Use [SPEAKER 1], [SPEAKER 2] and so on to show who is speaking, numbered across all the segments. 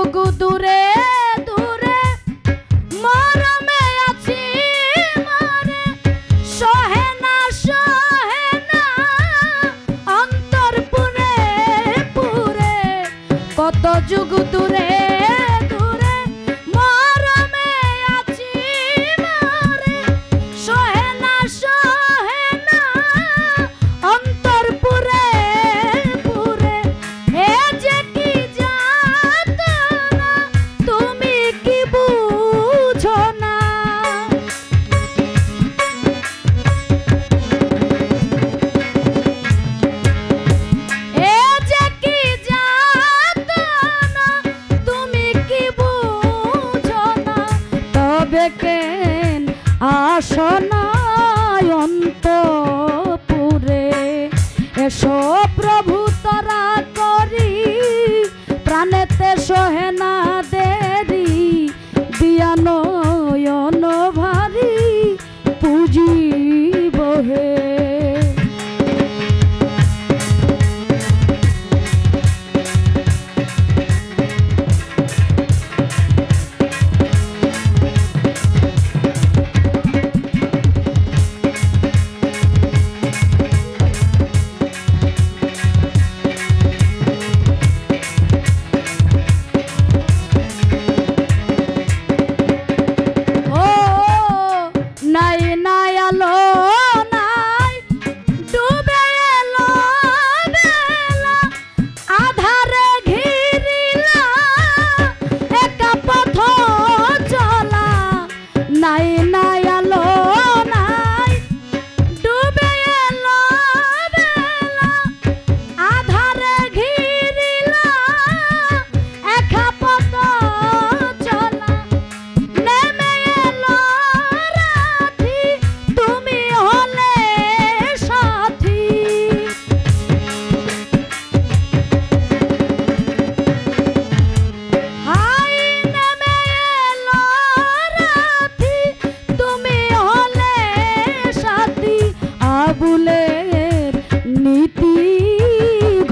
[SPEAKER 1] যুগ দূরে দূরে মরমে আছি মরে সহে না অন্তর পুরে পুরে কত যুগ দূরে কেন আসনায় অন্তপুরে এসো প্রভু তারা করি প্রাণেতে সহে না দেরি দিয়া নয়ন ভারী পুজিব হে আবুলের নীতি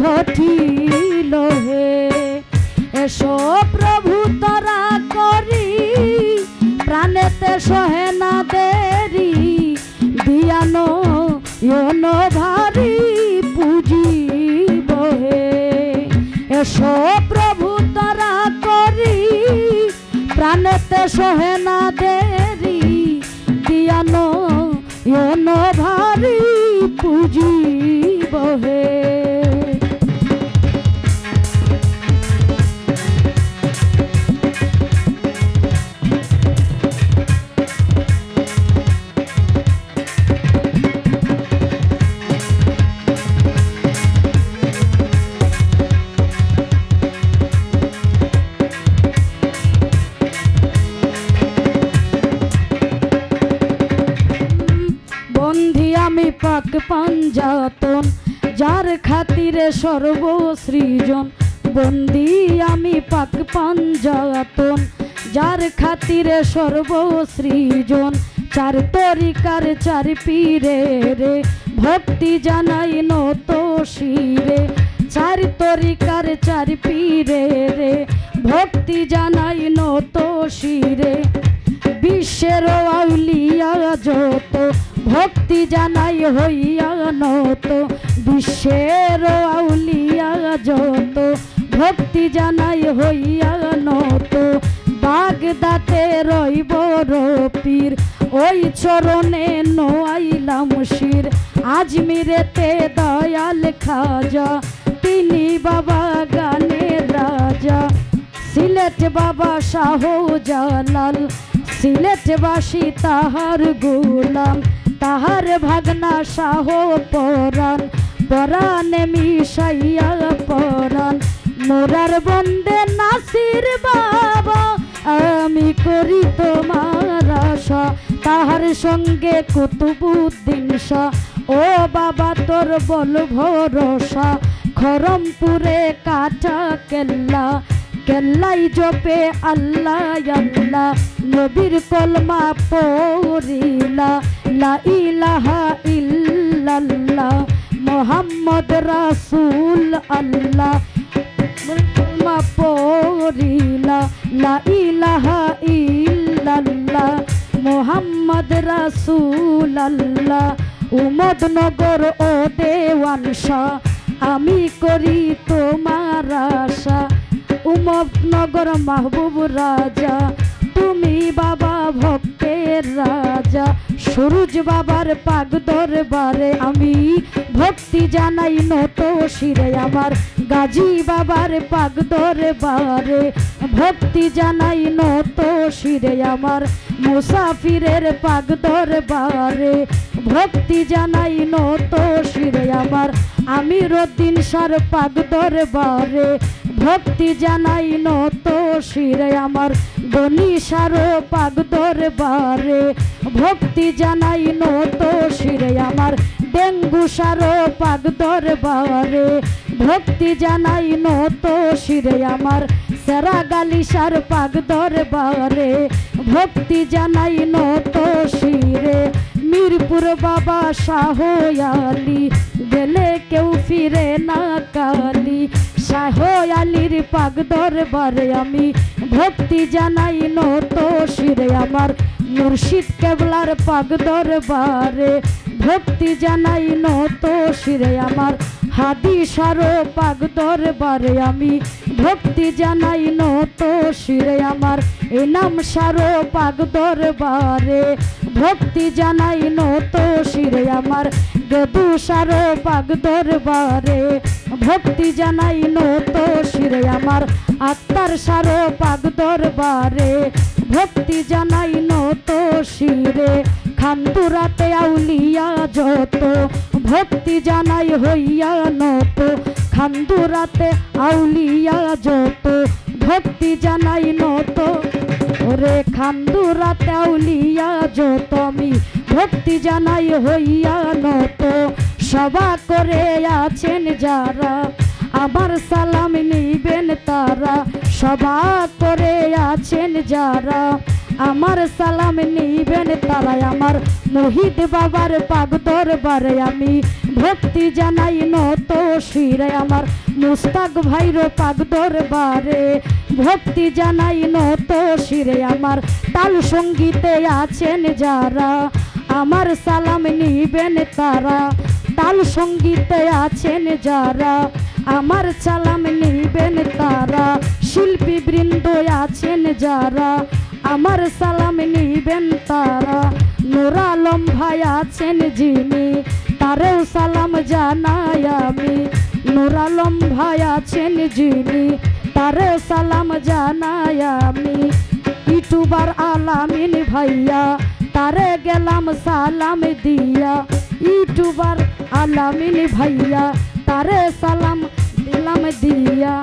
[SPEAKER 1] ঘটিল হে এসো প্রভু তারা করি প্রাণেতে সহে না দেরি দিয়া নয়ন ভারী পুজিব হে এসো প্রভু তারা করি প্রাণেতে সহে না দেরি দিয়া নয়ন ভারী পুজিব হে আমি পাক পাঞ্জাতন যার খাতিরে সর্বসৃজন বন্দি আমি পাক পাঞ্জাতন যার খাতিরে সর্বসৃজন চার তরিকার চার পীরে রে ভক্তি জানাই নত শিরে চার তরিকার চার পীরে রে ভক্তি জানাই নত শিরে বিশ্বের আউলিয়া যত ভক্তি জানাই হইয়া নত বিশ্বের আউলিয়া যত ভক্তি জানাই হইয়া নত বাগদাতে রইব পীর ওই চরণে নোয়াইলাম শির আজমিরেতে দয়াল খাজা তিনি বাবা গানের রাজা সিলেট বাবা শাহ জালাল সিলেটবাসী তাহার গোলাম তাহার ভাগনা শাহ পরাণ পরাণে মিশাইয়া পরাণ মোরার বন্দে নাসির বাবা আমি করি তোমার আশা তাহার সঙ্গে কুতুবুদ্দিন শাহ ও বাবা তোর বল ভরসা খরমপুরে কাটা কেল্লা কেল্লাই জপে আল্লাহ আল্লাহ নবীর কলমা পড়িলা লা ইলাহা ইল্লাল্লাহ মুহাম্মদ রাসূল আল্লাহ কালেমা পড়িলা লা ইলাহা ইল্লাল্লাহ মুহাম্মদ রাসূলুল্লাহ উমদনগর ও দেওয়ান শাহ আমি করি তোমার আশা উমদনগর মাহবুব রাজা তুমি বাবা ভক্তের রাজা সুরুজ বাবার পাক দরবারে আমি ভক্তি জানাই নত শিরে আমার গাজী বাবার পাক দরবারে ভক্তি জানাই নত শিরে আমার মুসাফিরের পাক দরবারে ভক্তি জানাই নত শিরে আমার আমিরউদ্দিন শাহর পাক দরবারে ভক্তি জানাই নত শিরে আমার গনি শাহর পাক দরবারে ভক্তি জানাই নত শিরে আমার ডেঙ্গু শাহর পাক দরবারে ভক্তি জানাই নত শিরে আমার সেরাগালি শাহর পাক দরবারে ভক্তি জানাই নত শিরে মিরপুর বাবা শাহ আলী গেলে কেউ ফিরে না কালি শাহ আলীর পাক দরবারে আমি ভক্তি জানাই নত শিরে আমার মুর্শিদ কেবলার পাক দরবারে ভক্তি জানাই নত শিরে আমার হাদি শাহর পাক দরবারে আমি ভক্তি জানাই নত শিরে আমার এনাম শাহর পাক দরবারে ভক্তি জানাই নত শিরে আমার গদু শাহর পাক দরবারে ভক্তি জানাই নত শিরে আমার আত্মার শাহর পাক দরবারে ভক্তি জানাই নত শিরে খান্দুরাতে আউলিয়া যত ভক্তি জানাই হইয়া নত খান্দুরাতে আউলিয়া যত ভক্তি জানাই নত ওরে খান্দুরাতে আউলিয়া যত আমি ভক্তি জানাই হইয়া নত সভা করে আছেন যারা আমার সালাম নিবেন তারা সভা করে আছেন যারা আমার সালাম নিবেন তারা আমার মুহিদ বাবার পাক দরবারে আমি ভক্তি জানাই নত শিরে আমার মুস্তাক ভাইর পাক দরবারে ভক্তি জানাই নত শিরে আমার তাল সঙ্গীতে আছেন যারা আমার সালাম নিবেন তারা তাল সঙ্গীতে আছেন যারা আমার সালাম নিবেন তারা শিল্পী বৃন্দ আছেন যারা আমার সালাম নিবেন তারা নূর আলম ভাই আছেন যিনি তারেও সালাম জানাই আমি নূর আলম ভাই আছেন যিনি তারেও সালাম জানাই আমি ইউটিউবার আলামিন ভাইয়া তারে গেলাম সালাম দিয়া ইউটিউবার আলামিন ভাইয়া তারে সালাম দিলাম দিয়া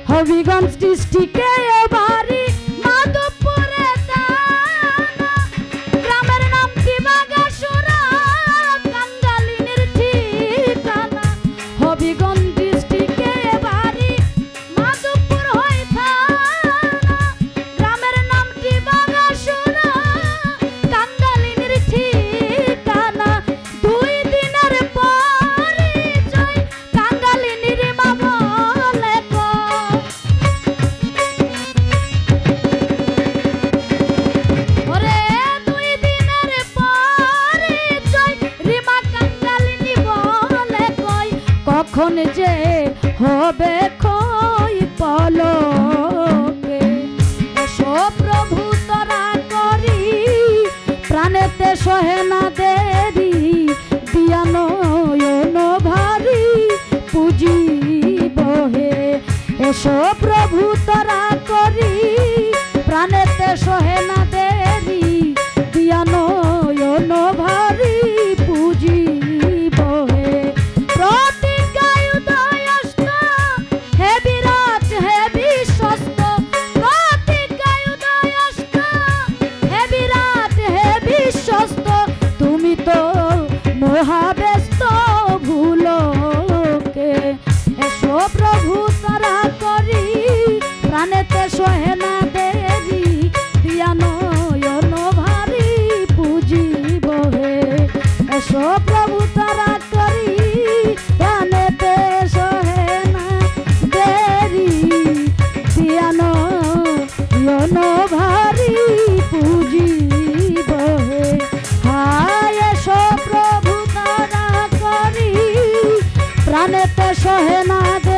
[SPEAKER 1] হবিগঞ্জ ডিস্ট্রিক্টে বাড়ি মাধবপুরে থানা গ্রামের নাম কি বাগাসুরা কাঙ্গালিনীর ঠিকানা হবিগঞ্জ ডিস্ট্রিক্টে বাড়ি মাধবপুর হয় থানা গ্রামের নাম কি বাগাসুরা কাঙ্গালিনীর ঠিকানা দুই দিনের পরিচয় কাঙ্গালিনীর মা বলে গো ওরে দুই দিনের পরিচয় রিমা কাঙ্গালিনী বলে কই কখন যে হবে কই পলকে এসো প্রভু তোরা করি প্রাণেতে সহে না দেরি দিয়া নয়ন ভারী পুজিব হে এসো প্রভু তোরা করি প্রাণেতে সহে না দেরি দিয়া নয়ন ভারী পুজিব হে প্রতিজ্ঞায় উদয়স্ত হে বিরাট হে বিশ্বস্ত প্রতিজ্ঞায় উদয়স্ত হে বিরাট হে বিশ্বস্ত তুমি তো মহাব্যস্ত ভুলোকে এসো প্রভু তারা করি প্রাণেতে সহে না দেরি দিয়া প্রাণেতে সহে না দে